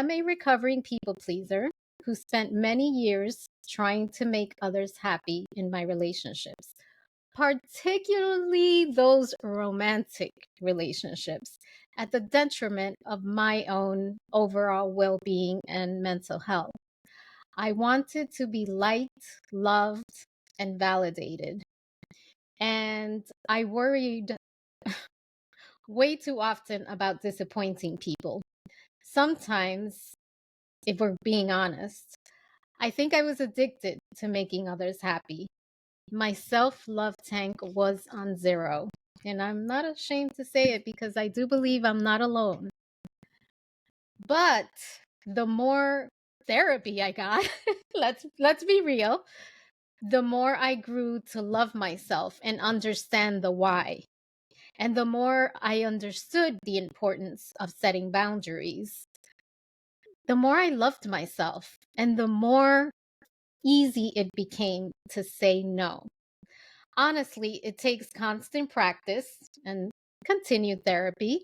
am a recovering people pleaser who spent many years trying to make others happy in my relationships, particularly those romantic relationships, at the detriment of my own overall well being and mental health. I wanted to be liked, loved, and validated. And I worried way too often about disappointing people. Sometimes, if we're being honest, I think I was addicted to making others happy. My self love tank was on zero. And I'm not ashamed to say it because I do believe I'm not alone. But the more therapy I got, let's be real, the more I grew to love myself and understand the why. And the more I understood the importance of setting boundaries, the more I loved myself and the more easy it became to say no. Honestly, it takes constant practice and continued therapy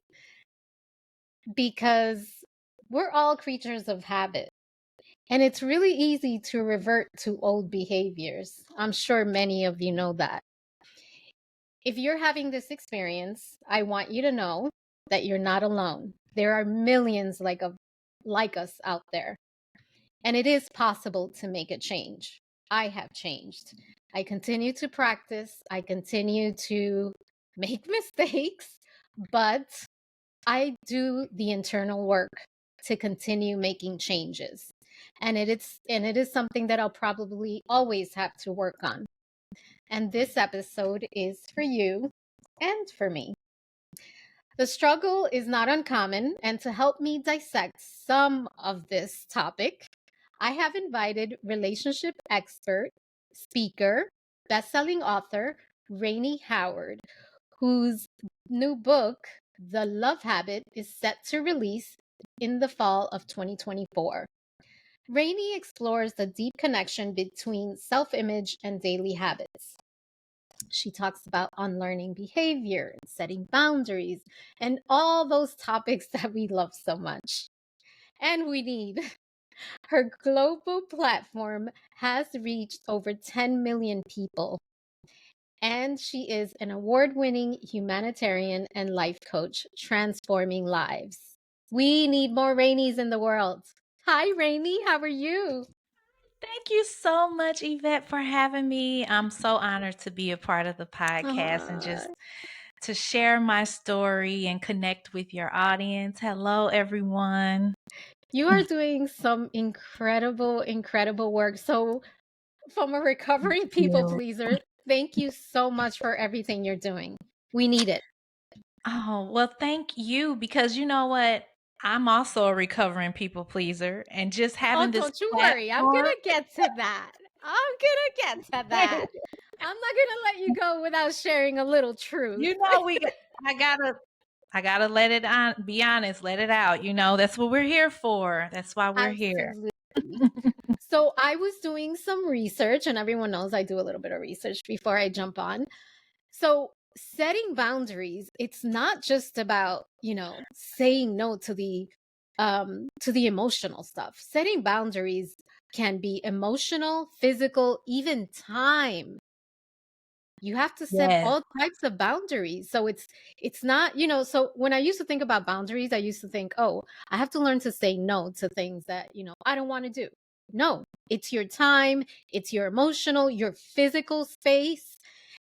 because we're all creatures of habit. And it's really easy to revert to old behaviors. I'm sure many of you know that. If you're having this experience, I want you to know that you're not alone. There are millions like us out there, and it is possible to make a change. I have changed. I continue to practice, I continue to make mistakes, but I do the internal work to continue making changes. And it is something that I'll probably always have to work on. And this episode is for you and for me. The struggle is not uncommon, and to help me dissect some of this topic, I have invited relationship expert, speaker, best-selling author, Rainie Howard, whose new book, The Love Habit, is set to release in the fall of 2024. Rainie explores the deep connection between self-image and daily habits. She talks about unlearning behavior, setting boundaries, and all those topics that we love so much. And we need. Her global platform has reached over 10 million people. And she is an award-winning humanitarian and life coach, transforming lives. We need more Rainies in the world. Hi, Rainie. How are you? Thank you so much, Yvette, for having me. I'm so honored to be a part of the podcast and just to share my story and connect with your audience. Hello, everyone. You are doing some incredible, incredible work. So, from a recovering people you. pleaser, thank you so much for everything you're doing. We need it. Oh, well, thank you because you know what? I'm also a recovering people pleaser, and just Oh, having this don't you worry. I'm platform. gonna get to that. I'm gonna get to that. I'm not gonna let you go without sharing a little truth. You know, I gotta let it on, be honest, let it out. You know, that's what we're here for. That's why we're here. Absolutely. So I was doing some research, and everyone knows I do a little bit of research before I jump on. So setting boundaries, it's not just about, saying no to the emotional stuff. Setting boundaries can be emotional, physical, even time. You have to set Yes. all types of boundaries. So it's not, so when I used to think about boundaries, I used to think, oh, I have to learn to say no to things that, I don't want to do. No, it's your time, it's your emotional, your physical space,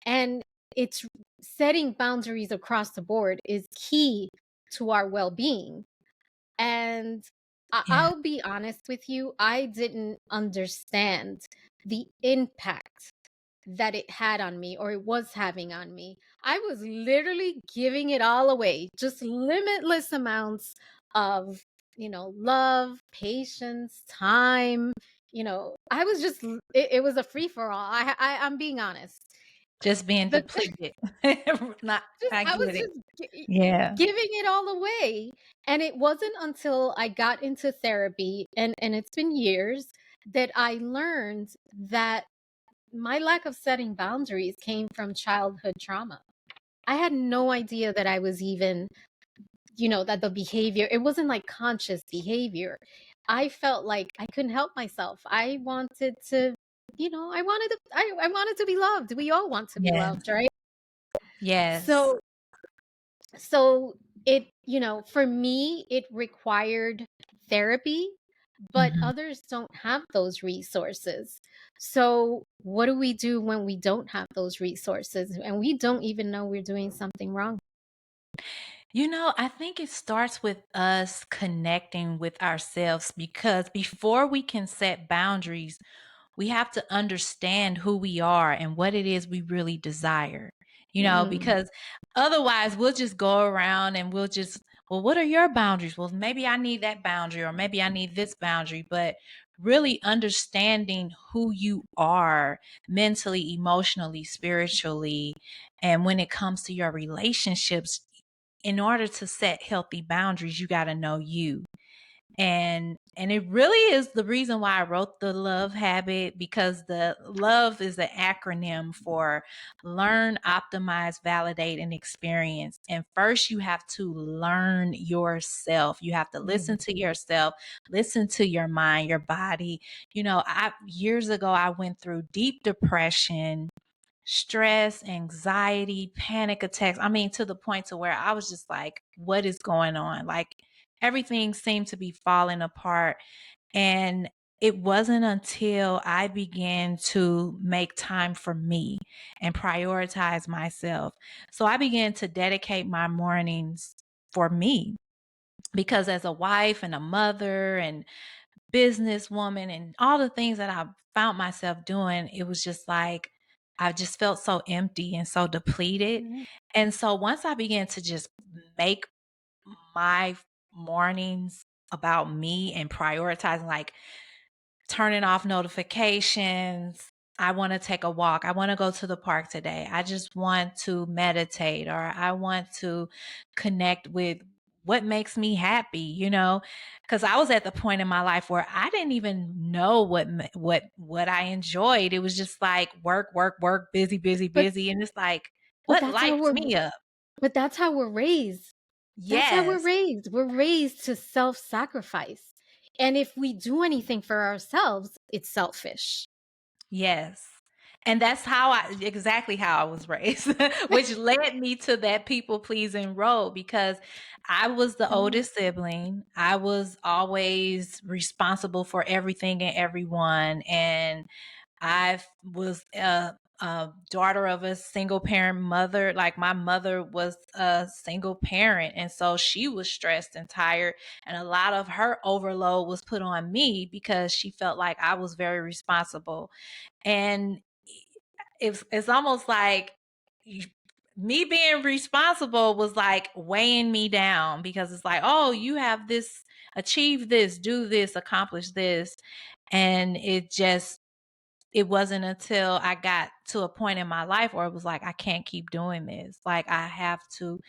and it's setting boundaries across the board is key to our well-being. And Yeah. I'll be honest with you, I didn't understand the impact that it had on me or it was having on me. I was literally giving it all away, just limitless amounts of, love, patience, time. I was just, it was a free for all. I'm being honest. Just being The depleted. Not, just I I was get it. just Yeah. giving it all away, and it wasn't until I got into therapy, and it's been years, that I learned that my lack of setting boundaries came from childhood trauma. I had no idea that I was even that the behavior, it wasn't like conscious behavior. I felt like I couldn't help myself. I wanted to, I wanted to be loved. We all want to be Yes. loved, right? Yes. So so it, for me, it required therapy, but Mhm. others don't have those resources. So what do we do when we don't have those resources and we don't even know we're doing something wrong? I think it starts with us connecting with ourselves because before we can set boundaries, we have to understand who we are and what it is we really desire, Mm, because otherwise we'll just go around and well, what are your boundaries? Well, maybe I need that boundary or maybe I need this boundary, but really understanding who you are mentally, emotionally, spiritually, and when it comes to your relationships, in order to set healthy boundaries, you got to know you. And it really is the reason why I wrote the love habit, because the love is an acronym for learn, optimize, validate, and experience. And first you have to learn yourself. You have to mm, listen to yourself, listen to your mind, your body. I years ago I went through deep depression, stress, anxiety, panic attacks. I mean, to the point to where I was just like, what is going on? Like everything seemed to be falling apart. And it wasn't until I began to make time for me and prioritize myself. So I began to dedicate my mornings for me, because as a wife and a mother and businesswoman and all the things that I found myself doing, it was just like I just felt so empty and so depleted. mm. And so once I began to just make my mornings about me and prioritizing, like turning off notifications. I want to take a walk. I want to go to the park today. I just want to meditate, or I want to connect with what makes me happy, because I was at the point in my life where I didn't even know what I enjoyed. It was just like work, work, work, busy, busy, But busy, and it's like but what that's how lights we're me up? but that's how we're raised. That's how we're Yes. raised. We're raised to self-sacrifice. And if we do anything for ourselves, it's selfish. Yes. And that's exactly how I was raised, which led me to that people pleasing role, because I was the Mm. oldest sibling. I was always responsible for everything and everyone. And I was a daughter of a single parent mother. Like my mother was a single parent. And so she was stressed and tired. And a lot of her overload was put on me because she felt like I was very responsible. And it's almost like you- me being responsible was like weighing me down, because it's like, oh, you have this, achieve this, do this, accomplish this. And it wasn't until I got to a point in my life where it was like, I can't keep doing this. Like, I have to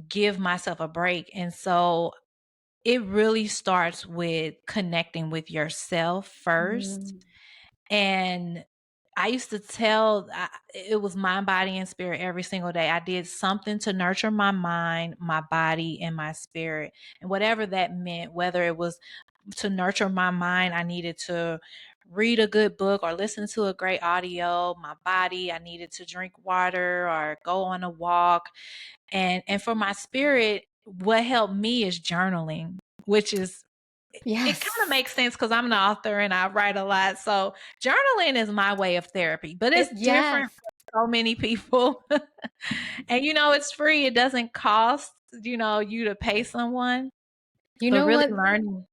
give myself a break. And so it really starts with connecting with yourself first. Mm. And I used to it was mind, body, and spirit every single day. I did something to nurture my mind, my body, and my spirit. And whatever that meant, whether it was to nurture my mind, I needed to read a good book or listen to a great audio. My body, I needed to drink water or go on a walk. And for my spirit, what helped me is journaling, which is it kind of Yes. makes sense because I'm an author and I write a lot. So journaling is my way of therapy, but it's different Yes. for so many people. And it's free. It doesn't cost, you to pay someone, You but know really what? learning.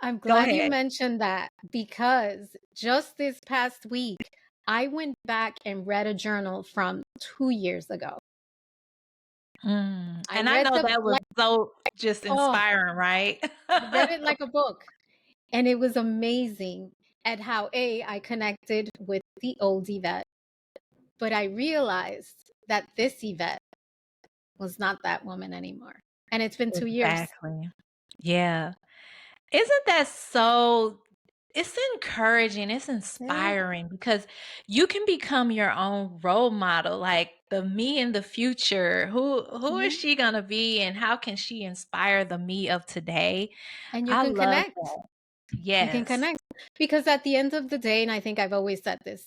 I'm Go glad you ahead. mentioned that because just this past week, I went back and read a journal from 2 years ago. I And I read know the that was like, so just oh, inspiring, right? I read it like a book. And it was amazing at how I connected with the old Yvette, but I realized that this Yvette was not that woman anymore. And it's been 2 years. Exactly. Yeah. Isn't that so it's encouraging, it's Yeah. inspiring because you can become your own role model, like the me in the future. Who is Mhm. she gonna be and how can she inspire the me of today? And you I can love connect. that. You can Yes. connect because at the end of the day, and I think I've always said this,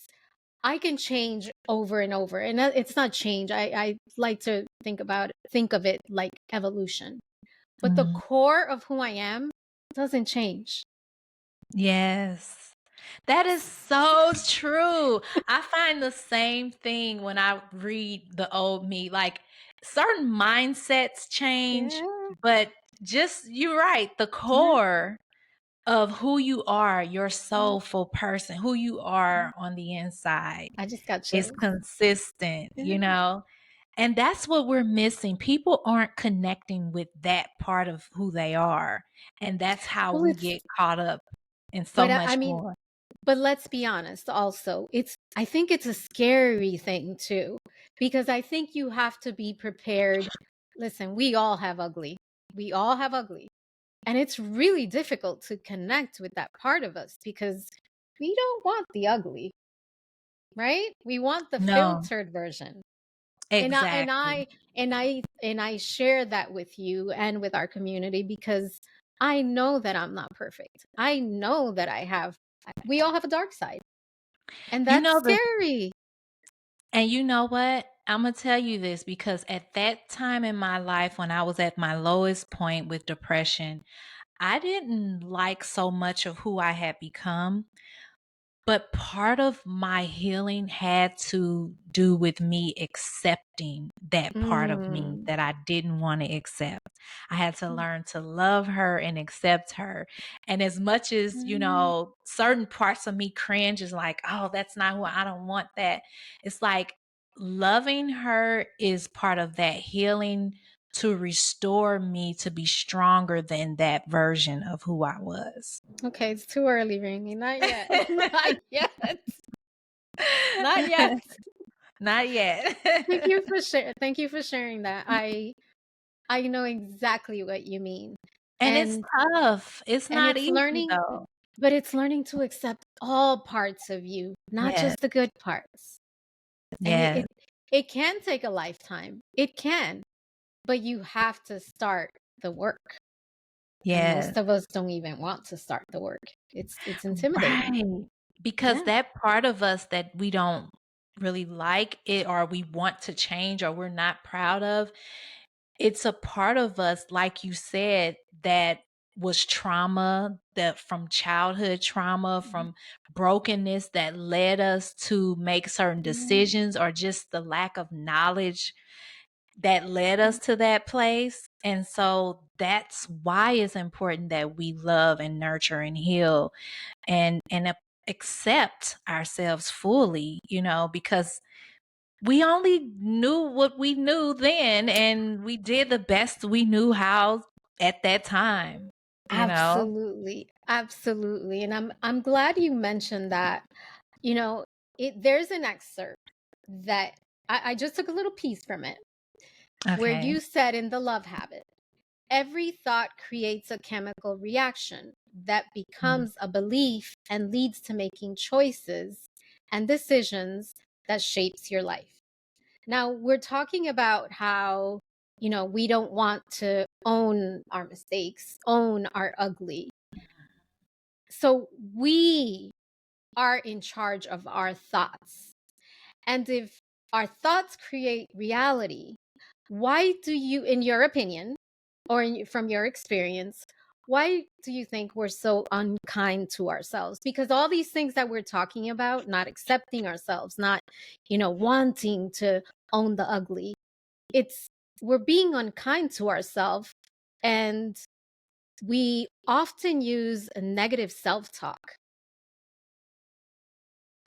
I can change over and over, and it's not change. I like to think of it like evolution. But the Mhm. core of who I am doesn't change. Yes. That is so true. I find the same thing when I read the old me. Like certain mindsets change, Yeah, but just you're right, the yeah, core of who you are, your yeah, soulful person, who you yeah. are on the inside I just got is chills. consistent, Yeah. And that's what we're missing. People aren't connecting with that part of who they are. And that's how Well, we it's get caught up in so but much I mean, more. but let's be honest also. I think it's a scary thing too, because I think you have to be prepared. Listen, we all have ugly. We all have ugly. And it's really difficult to connect with that part of us because we don't want the ugly, right? We want the No, filtered version. And I and exactly. I and I share that with you and with our community because I know that I'm not perfect. I know that we all have a dark side. And You that's know the scary. and you know what? I'm gonna tell you this because at that time in my life when I was at my lowest point with depression, I didn't like so much of who I had become. But part of my healing had to do with me accepting that part of me Mm. that I didn't want to accept. I had to learn to love her and accept her. And as much as, Mm. certain parts of me cringe is like, oh, that's not who I don't want that. It's like loving her is part of that healing to restore me to be stronger than that version of who I was. Okay, it's too early, Rainy. Not yet. Not yet. Not yet. Not yet. Thank you for sharing that. I know exactly what you mean. And it's And tough. It's and not easy though. it's learning to accept all parts of you, not Yes, just the good parts. And yes, it can take a lifetime. It can, but you have to start the work. And yes. most of us don't even want to start the work. It's intimidating. Right. Because Yeah. that part of us that we don't really like it or we want to change or we're not proud of, it's a part of us, like you said, that was trauma, that from childhood trauma, Mhm. from brokenness that led us to make certain Yeah. decisions or just the lack of knowledge that led us to that place. And so that's why it's important that we love and nurture and heal and accept ourselves fully, because we only knew what we knew then and we did the best we knew how at that time. Absolutely. Absolutely. And I'm glad you mentioned that. You know, there's an excerpt that I just took a little piece from it where Okay. you said in The Love Habit, every thought creates a chemical reaction that Mm. becomes a belief and leads to making choices and decisions that shapes your life. Now, we're talking about how, we don't want to own our mistakes, own our ugly. So we are in charge of our thoughts. And if our thoughts create reality, why do you, in your opinion, or from your experience, why do you think we're so unkind to ourselves? Because all these things that we're talking about, not accepting ourselves, not, wanting to own the ugly, it's we're being unkind to ourselves. And we often use a negative self talk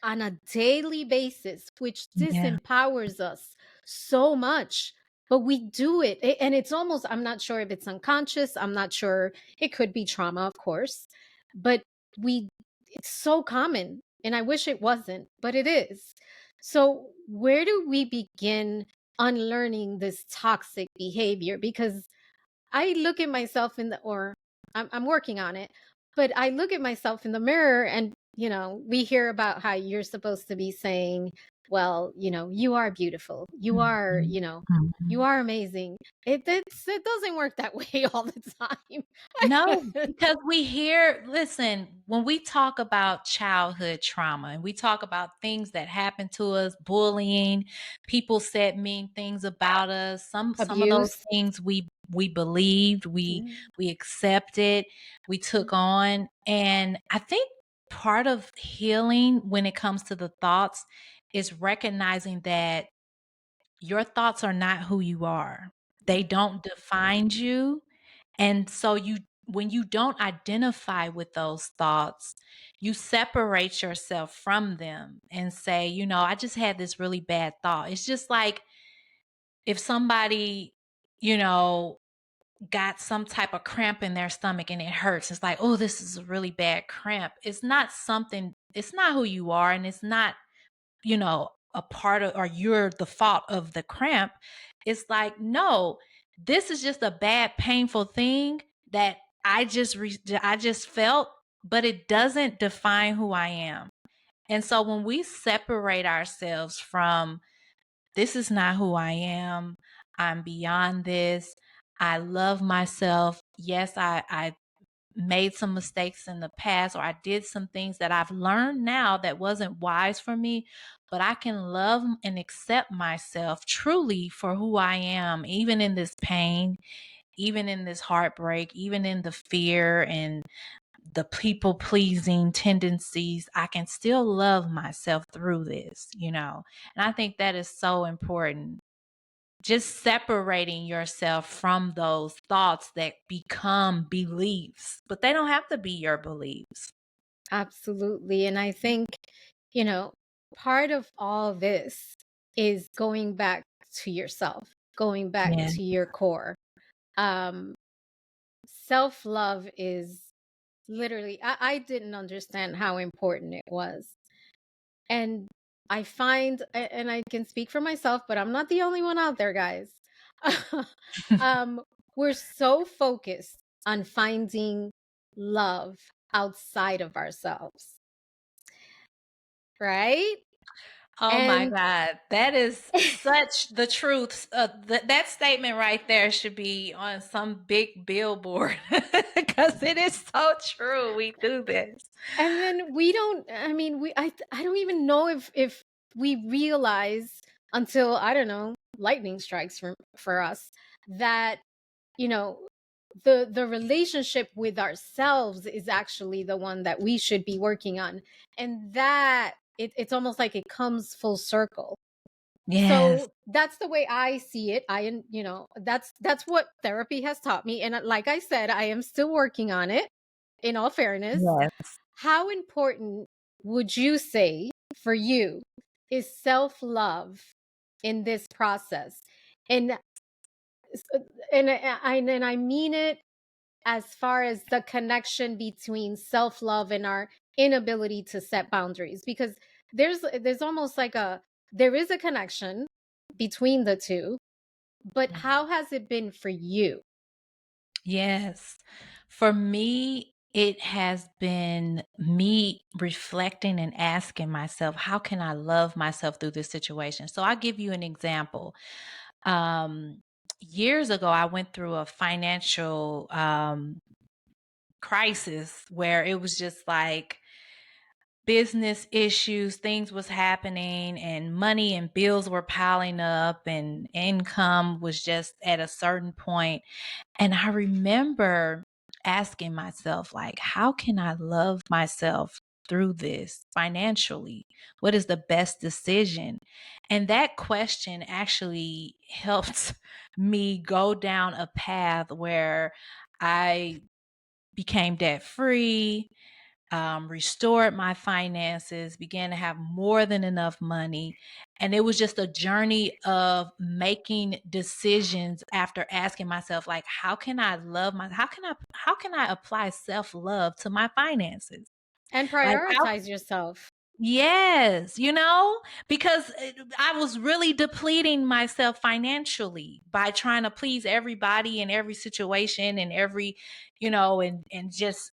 on a daily basis, which Yeah. disempowers us so much. But we do it. And it's almost, I'm not sure if it's unconscious. I'm not sure. It could be trauma, of course. But it's so common. And I wish it wasn't, but it is. So, where do we begin unlearning this toxic behavior? Because I look at myself or I'm working on it, But I look at myself in the mirror and, we hear about how you're supposed to be saying, well, you are beautiful. You are, Mhm. you Mhm. are amazing. It doesn't work that way all the time. No, because listen, when we talk about childhood trauma and we talk about things that happened to us, bullying, people said mean things about us, some of those Abuse. things we believed, Mm, we accepted, we mm, took on. And I think part of healing when it comes to the thoughts is recognizing that your thoughts are not who you are. They mm. don't define you. And so when you don't identify with those thoughts, you separate yourself from them and say, I just had this really bad thought. It's just like if somebody, you know, got some type of cramp in their stomach and it hurts. It's like, oh, this is a really bad cramp. It's not who you are, and it's not, a part of, or you're the fault of the cramp. It's like, no, this is just a bad, painful thing that I just felt, but it doesn't define who I am. And so when we separate ourselves from, this is not who I am, I'm beyond this, I love myself. Yes, I made some mistakes in the past, or I did some things that I've learned now that wasn't wise for me, but I can love and accept myself truly for who I am, even in this pain, even in this heartbreak, even in the fear and the people pleasing tendencies. I can still love myself through this. And I think that is so important, just separating yourself from those thoughts that become beliefs, but they don't have to be your beliefs. Absolutely. And I think, you know, part of all this is going back to yourself, going back Yeah. to your core. Um, Self-love is literally, I didn't understand how important it was. And I find, and I can speak for myself, but I'm not the only one out there, guys. um, we're so focused on finding love outside of ourselves, right? Oh my And God. That is such the truth. That statement right there should be on some big billboard because it is so true. We do this. and then we don't, I mean, I don't even know if we realize until, I don't know, lightning strikes for us, that, you know, the relationship with ourselves is actually the one that we should be working on. And that it's almost like it comes full circle. Yes. So that's the way I see it. That's what therapy has taught me. And like I said, I am still working on it, in all fairness. Yes. How important would you say for you is self-love in this process? And and I mean it as far as the connection between self-love and our inability to set boundaries, because there's almost like there is a connection between the two, but how has it been for you? Yes. For me, it has been me reflecting and asking myself, how can I love myself through this situation? So I'll give you an example. Um, Years ago, I went through a financial crisis where it was just like business issues, things was happening, and money and bills were piling up, and income was just at a certain point. And I remember asking myself, like, how can I love myself through this financially? What is the best decision? And that question actually helped me go down a path where I became debt free, restored my finances, began to have more than enough money. And it was just a journey of making decisions after asking myself, like, how can I apply self-love to my finances? And Like, how prioritize yourself. Yes, because I was really depleting myself financially by trying to please everybody in every situation and every, and just,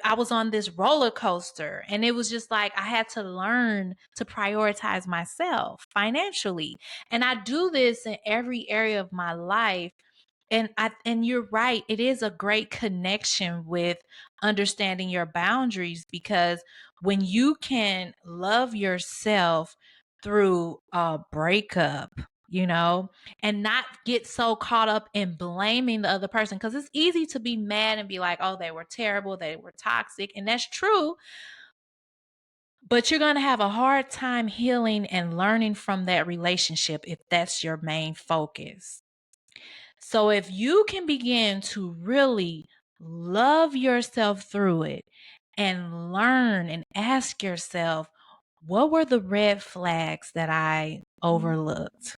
I was on this roller coaster, and it was just like I had to learn to prioritize myself financially. And I do this in every area of my life. And you're right, it is a great connection with understanding your boundaries, because when you can love yourself through a breakup, you know, and not get so caught up in blaming the other person, because it's easy to be mad and be like, oh, they were terrible, they were toxic, and that's true. But you're going to have a hard time healing and learning from that relationship if that's your main focus. So if you can begin to really love yourself through it and learn and ask yourself, what were the red flags that I overlooked?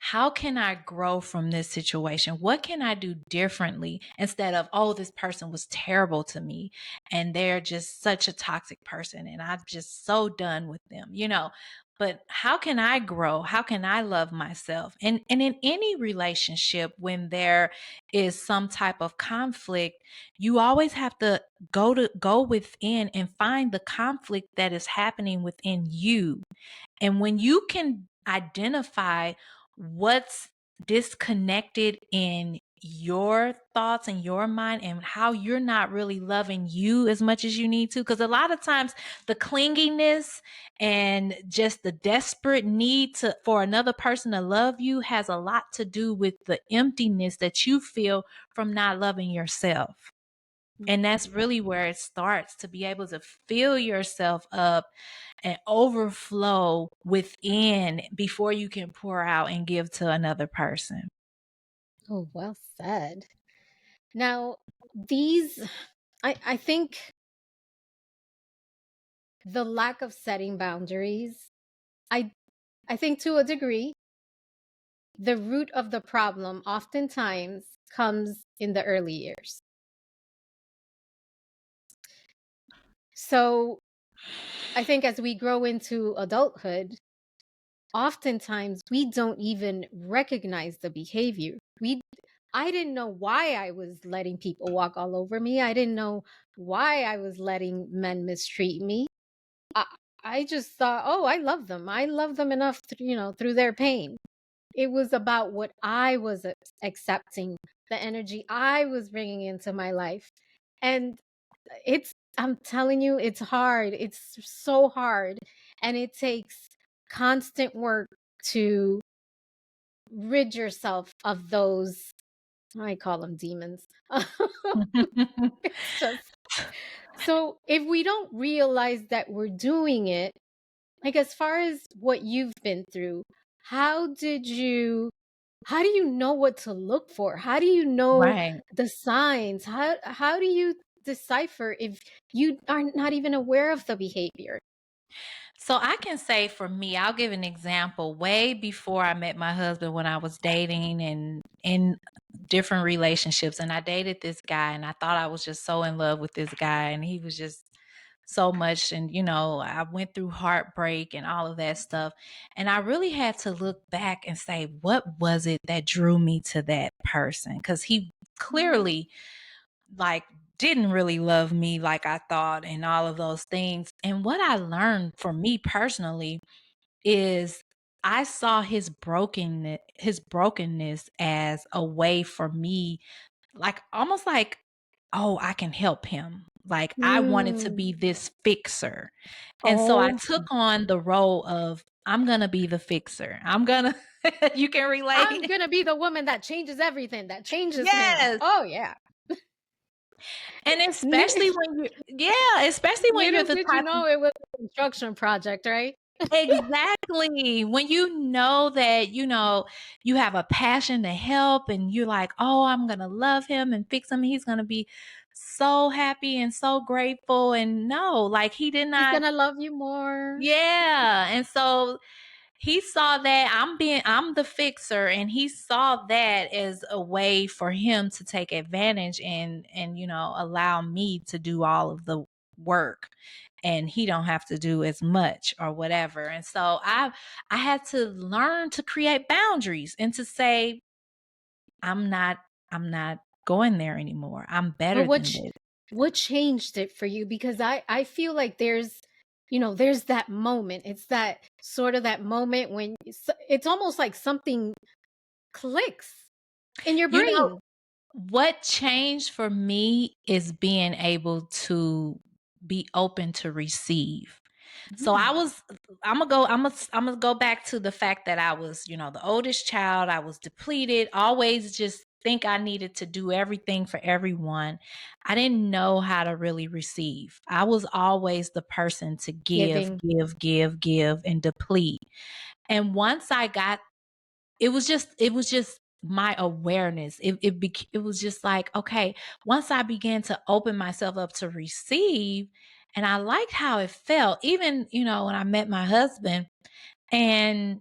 How can I grow from this situation? What can I do differently, instead of, oh, this person was terrible to me and they're just such a toxic person and I'm just so done with them, you know? But how can I grow? How can I love myself? And in any relationship, when there is some type of conflict, you always have to go within and find the conflict that is happening within you. And when you can identify what's disconnected in your thoughts and your mind, and how you're not really loving you as much as you need to, because a lot of times the clinginess and just the desperate need for another person to love you has a lot to do with the emptiness that you feel from not loving yourself. And that's really where it starts, to be able to fill yourself up and overflow within before you can pour out and give to another person. Oh, well said. Now, I think the lack of setting boundaries, I, I think to a degree, the root of the problem oftentimes comes in the early years. So I think as we grow into adulthood, oftentimes we don't even recognize the behavior. I didn't know why I was letting people walk all over me. I didn't know why I was letting men mistreat me. I, I just thought, oh, I love them. I love them enough, through their pain. It was about what I was accepting, the energy I was bringing into my life. And I'm telling you, it's hard. It's so hard. And it takes constant work to rid yourself of those, I call them demons. It's just so if we don't realize that we're doing it, like as far as what you've been through, how did you how do you know what to look for? How do you know Right. the signs? How do you decipher if you are not even aware of the behavior? So I can say, for me, I'll give an example. Way before I met my husband, when I was dating and in different relationships, and I dated this guy, and I thought I was just so in love with this guy, and he was just so much. And, I went through heartbreak and all of that stuff. And I really had to look back and say, what was it that drew me to that person? Because he clearly, like, didn't really love me like I thought, and all of those things. And what I learned, for me personally, is I saw his brokenness as a way for me, like almost like, oh, I can help him. Like, I wanted to Mm. be this fixer. And so I Oh, took on the role of, I'm going to be the fixer. I'm going to you can I'm relate. gonna be the woman that changes everything, that changes him. Yes. Oh yeah. And especially when especially when you're Little the did you type of know it was a construction project, right? exactly. When you know that, you have a passion to help, and you're like, "Oh, I'm going to love him and fix him. He's going to be so happy and so grateful." And no, like, he did He's not. gonna love you more. Yeah. And so he saw that I'm the fixer, and he saw that as a way for him to take advantage and allow me to do all of the work, and he don't have to do as much or whatever. And so I had to learn to create boundaries and to say, I'm not I'm not going there anymore. I'm But better than this. What changed it for you? Because I feel like there's that moment. It's that sort of that moment when it's almost like something clicks in your You know, brain. what changed for me is being able to be open to receive. So Mm. I'm gonna go back to the fact that I was, the oldest child. I was depleted, always just think I needed to do everything for everyone. I didn't know how to really receive. I was always the person to give, Giving. give, give, give, and deplete. And once I got it was just my awareness. It was just like, okay, once I began to open myself up to receive, and I liked how it felt. Even, when I met my husband, and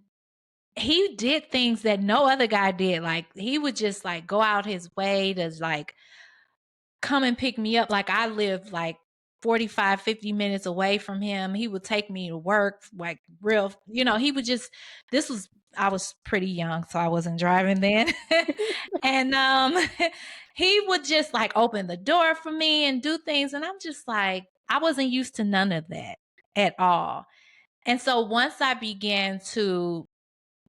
he did things that no other guy did. Like, he would just like go out his way to like come and pick me up. Like, I lived like 45, 50 minutes away from him. He would take me to work, like real, he would just, this was, I was pretty young, so I wasn't driving then. And he would just like open the door for me and do things. And I'm just like, I wasn't used to none of that at all. And so once I began to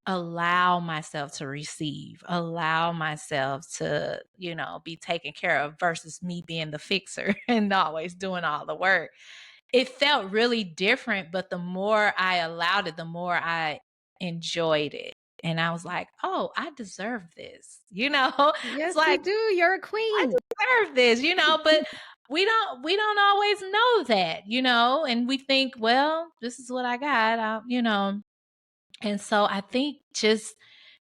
allow myself to receive, allow myself to, be taken care of versus me being the fixer and always doing all the work. It felt really different, but the more I allowed it, the more I enjoyed it. And I was like, "Oh, I deserve this." It's Yes, you like, do. You're a I queen. deserve this, but we don't always know that, and we think, well, this is what I got, and so I think just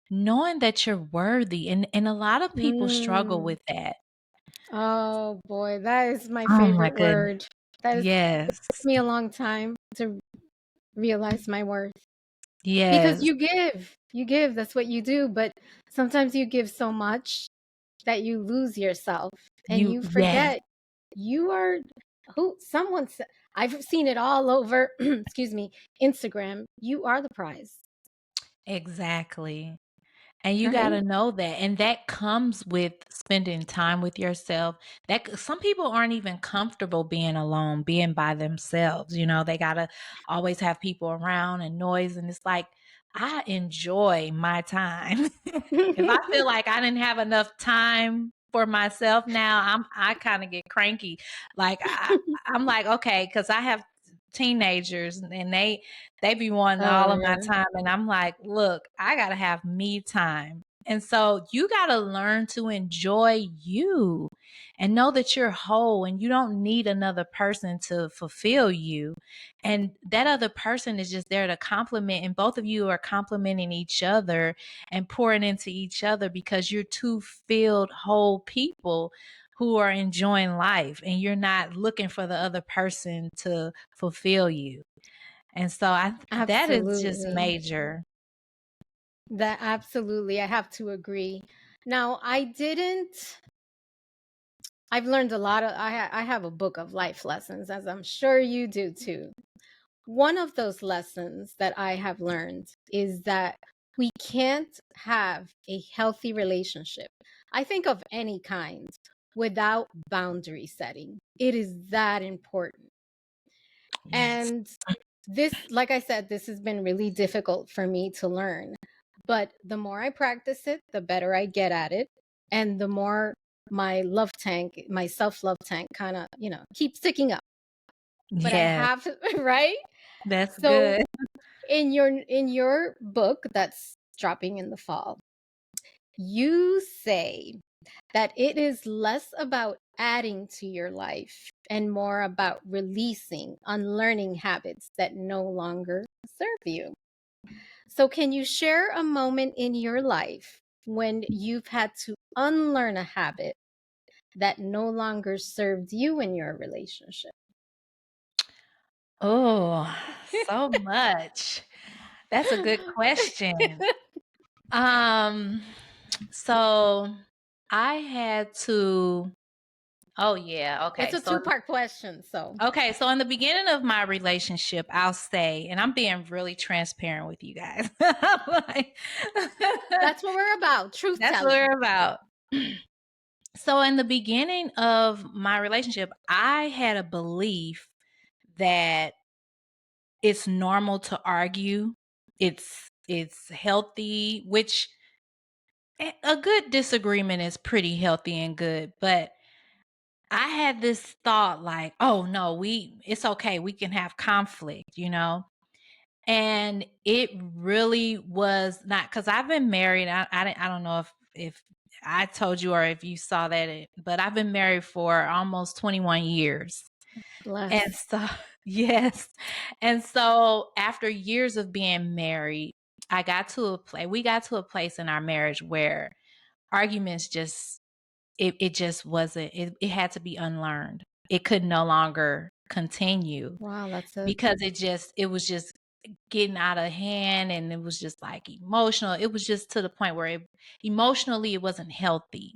knowing that you're worthy, and a lot of people struggle Mm. with that. Oh boy, that is my Oh my favorite goodness. word. It took Yes. me a long time to realize my worth. Because Yes. you give, that's what you do, but sometimes you give so much that you lose yourself and you Yes, forget you are who someone said. I've seen it all over, excuse me, Instagram. You are the prize, exactly. And you right? gotta know that, and that comes with spending time with yourself. That some people aren't even comfortable being alone, being by themselves, they gotta always have people around and noise, and it's like, I enjoy my time. If I feel like I didn't have enough time for myself now, I kinda get cranky. Like, I'm like, "Okay," because I have teenagers, and they be wanting Oh, all of my yeah. time, and I'm like, "Look, I gotta have me time." And so you gotta learn to enjoy you and know that you're whole and you don't need another person to fulfill you. And that other person is just there to complement, and both of you are complimenting each other and pouring into each other because you're two filled, whole people who are enjoying life, and you're not looking for the other person to fulfill you. And so that is just Absolutely. major. That absolutely. I have to agree. Now, I've learned a lot of I have a book of life lessons, as I'm sure you do too. One of those lessons that I have learned is that we can't have a healthy relationship, I think of any kind, without boundary setting. It is that important. Yes. And this, like I said, this has been really difficult for me to learn. But the more I practice it, the better I get at it. And the more my love tank, my self love tank kind of, keeps ticking up. But I Yes, have, right? that's So good. in your book that's dropping in the fall, you say that it is less about adding to your life and more about releasing, unlearning habits that no longer serve you. So, can you share a moment in your life when you've had to unlearn a habit that no longer served you in your relationship? Oh, so much. That's a good question. Um, so I had to oh yeah, It's okay. a two-part question, so So in the beginning of my relationship, I'll say, and I'm being really transparent with you guys. Like, that's what we're about, truth that's what telling. we're about. So in the beginning of my relationship, I had a belief that it's normal to argue. It's healthy, which a good disagreement is pretty healthy and good, but I had this thought like, "Oh no, it's okay. We can have conflict, you know?" And it really was not, cuz I've been married. I don't know if I told you or if you saw that, but I've been married for almost 21 years. And Bless. so yes. And so after years of being married, we got to a place in our marriage where arguments just it just wasn't, it had to be unlearned. It could no longer continue Wow, that's a because it was just getting out of hand, and it was just like emotional. It was just to the point where emotionally it wasn't healthy.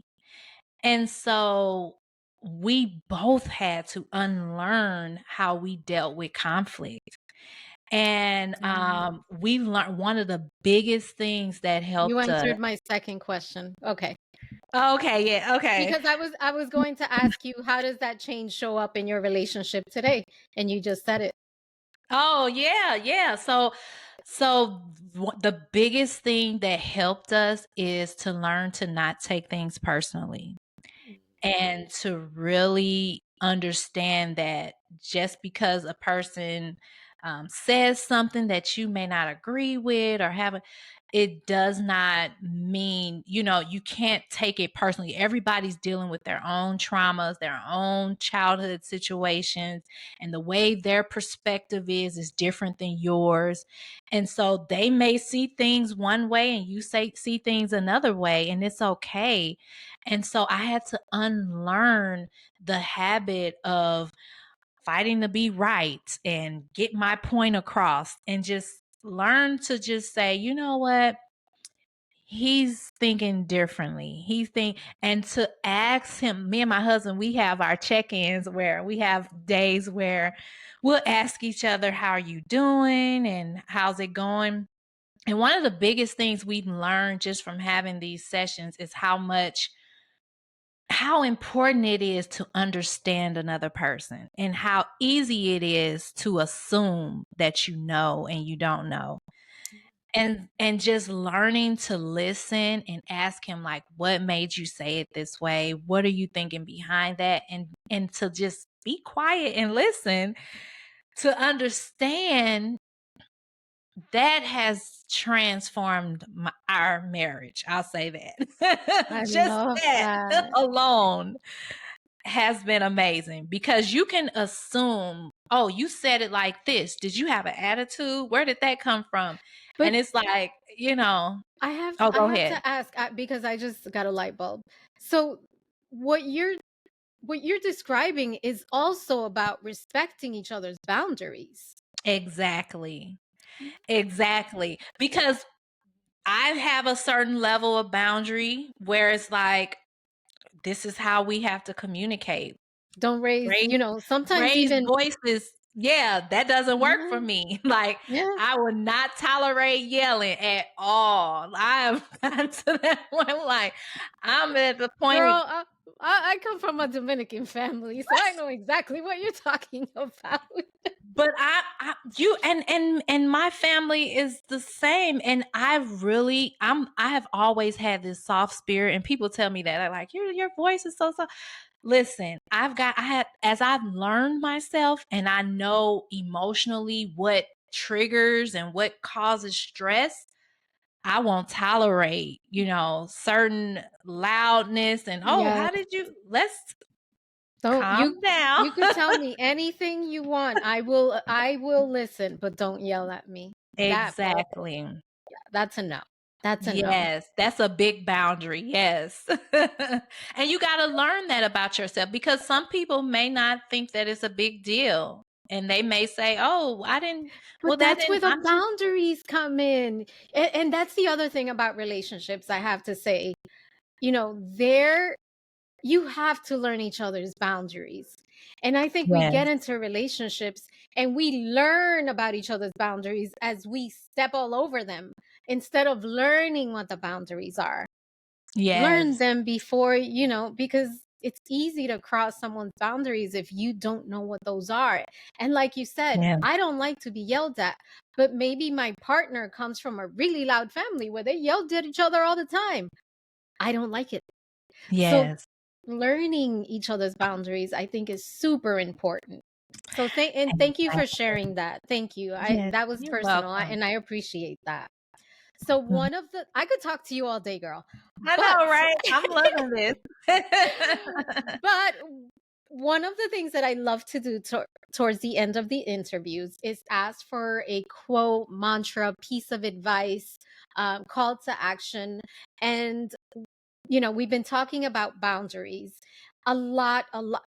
And so we both had to unlearn how we dealt with conflict. And yeah. we learned one of the biggest things that You helped us. answered my second question. Okay. Okay, yeah, okay. Because I was going to ask you, how does that change show up in your relationship today? And you just said it. Oh, yeah, yeah. The biggest thing that helped us is to learn to not take things personally, and to really understand that just because a person says something that you may not agree with or have, it does not mean, you can't take it personally. Everybody's dealing with their own traumas, their own childhood situations, and the way their perspective is different than yours. And so they may see things one way and you see things another way, and it's okay. And so I had to unlearn the habit of fighting to be right and get my point across, and just learn to just say, you know what? He's thinking differently. And to ask him, me and my husband, we have our check-ins where we have days where we'll ask each other, how are you doing? And how's it going? And one of the biggest things we've learned just from having these sessions is how important it is to understand another person, and how easy it is to assume that you know and you don't know. And just learning to listen and ask him, like, what made you say it this way? What are you thinking behind that? And to just be quiet and listen, to understand, that has transformed our marriage. I'll say that. I Just love that that. alone has been amazing, because you can assume, oh, you said it like this. Did you have an attitude? Where did that come from? But And it's like, I have oh, I go have ahead. to ask, because I just got a light bulb. So what you're what you're describing is also about respecting each other's boundaries. Exactly. Exactly. Because I have a certain level of boundary where it's like, this is how we have to communicate. Don't raise, Raise sometimes raise even voices. Yeah, that doesn't work yeah, for me. Like, yeah. I would not tolerate yelling at all. I have gotten to that point, like, I'm at the Girl, point. I come from a Dominican family, so I know exactly what you're talking about. But I you and my family is the same, and I have always had this soft spirit, and people tell me that, they're like, your voice is so soft. Listen, I had, as I've learned myself, and I know emotionally what triggers and what causes stress, I won't tolerate, certain loudness, and, oh, Yes. how did you, let's Don't calm down. you could tell me anything you want. I will listen, but don't yell at me. That part, Exactly. that's a no. That's a no. Yes, that's a big boundary. Yes. And you got to learn that about yourself, because some people may not think that it's a big deal. And they may say, "Oh, I didn't, well, But that's where the I'm just." boundaries come in. And that's the other thing about relationships, I have to say. There you have to learn each other's boundaries. And I think we get Yes. into relationships and we learn about each other's boundaries as we step all over them instead of learning what the boundaries are. Learn Yes. them before, because it's easy to cross someone's boundaries if you don't know what those are. And like you said, Yeah. I don't like to be yelled at, but maybe my partner comes from a really loud family where they yelled at each other all the time. I don't like it. So Yes. learning each other's boundaries, I think, is super important. So thank you for sharing that. Thank you. Yes. That was You're personal, welcome. and I appreciate that. So Mhm. I could talk to you all day, girl. I But know, right? I'm loving this. but one of the things that I love to do towards the end of the interviews is ask for a quote, mantra, piece of advice, call to action. And we've been talking about boundaries. A lot,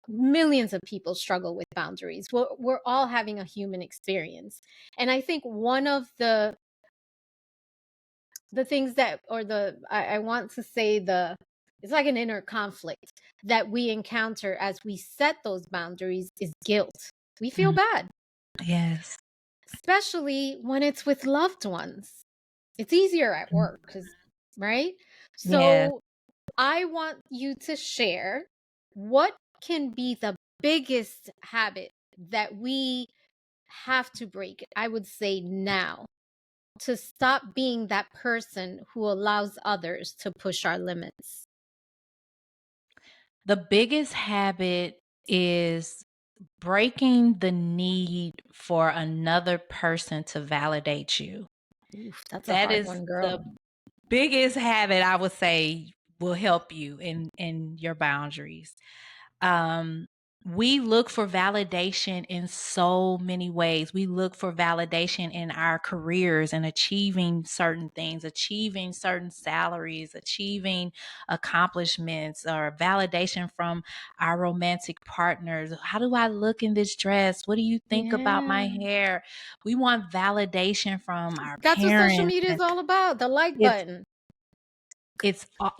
millions of people struggle with boundaries. We're all having a human experience. And I think one of the things that, or I want to say, it's like an inner conflict that we encounter as we set those boundaries is guilt. We feel Mm, bad, yes. especially when it's with loved ones. It's easier at Mm, work right? yes. So I want you to share what can be the biggest habit that we have to break, I would say now, to stop being that person who allows others to push our limits. The biggest habit is breaking the need for another person to validate you. Oof, that's a That hard is one, the girl. biggest habit I would say will help you in your boundaries. Um, we look for validation in so many ways. We look for validation in our careers and achieving certain things, achieving certain salaries, achieving accomplishments, or validation from our romantic partners. How do I look in this dress? What do you think about my Yeah. hair? We want validation from our That's what social parents. media is And all about, the like it's button.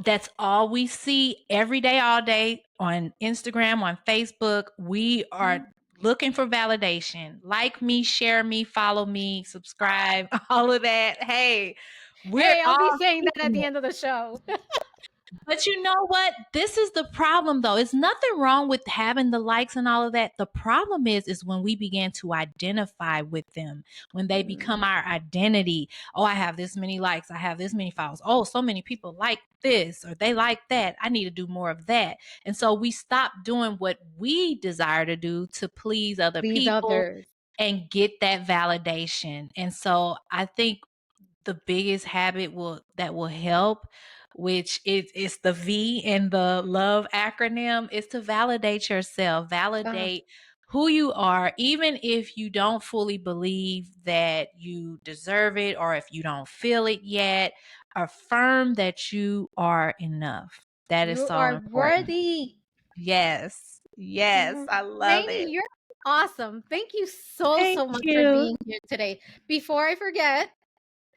that's all we see every day, all day on Instagram, on Facebook. We are Mm. looking for validation. Like me, share me, follow me, subscribe, all of that. Hey, we're Hey, I'll be all saying that at seeking the it. end of the show. But you know what? This is the problem though. It's nothing wrong with having the likes and all of that. The problem is when we begin to identify with them, when they become Mm, our identity. Oh, I have this many likes. I have this many followers. Oh, so many people like this or they like that. I need to do more of that. And so we stop doing what we desire to do to please other Please people others. and get that validation. And so I think the biggest habit will help, which is the V in the love acronym, is to validate yourself, Ah, validate who you are, even if you don't fully believe that you deserve it or if you don't feel it yet. Affirm that you are enough. That is you so are important. worthy. Yes, yes, I love Rainy, it. you're awesome. Thank you so, Thank so much for you. being here today. Before I forget,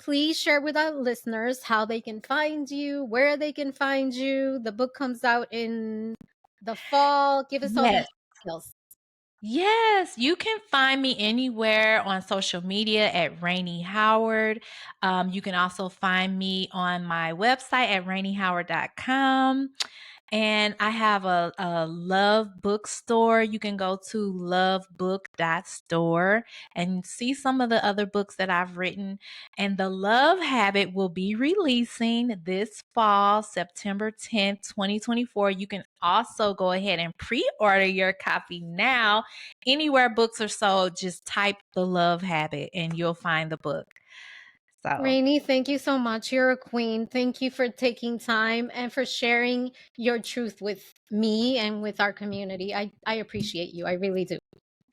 please share with our listeners how they can find you, where they can find you. The book comes out in the fall. Give us all the Yes. details. Yes, you can find me anywhere on social media at Rainie Howard. You can also find me on my website at rainiehoward.com. And I have a love bookstore. You can go to lovebook.store and see some of the other books that I've written. And The Love Habit will be releasing this fall, September 10th, 2024. You can also go ahead and pre order your copy now. Anywhere books are sold, just type The Love Habit and you'll find the book. So. Rainy, thank you so much. You're a queen. Thank you for taking time and for sharing your truth with me and with our community. I appreciate you. I really do.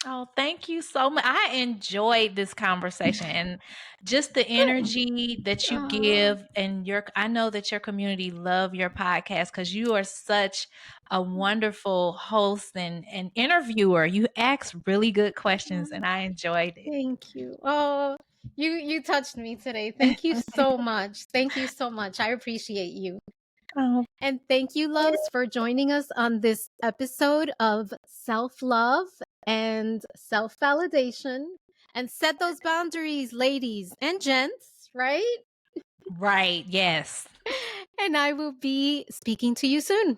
Oh, thank you so much. I enjoyed this conversation and just the Good. energy that you Oh, give and I know that your community love your podcast because you are such a wonderful host and interviewer. You ask really good questions and I enjoyed it. thank you. Oh, you touched me today. Thank you so much. Thank you so much. I appreciate you. Oh, And thank you, loves, for joining us on this episode of Self Love and Self Validation. And set those boundaries, ladies and gents, right? right. Yes. And I will be speaking to you soon.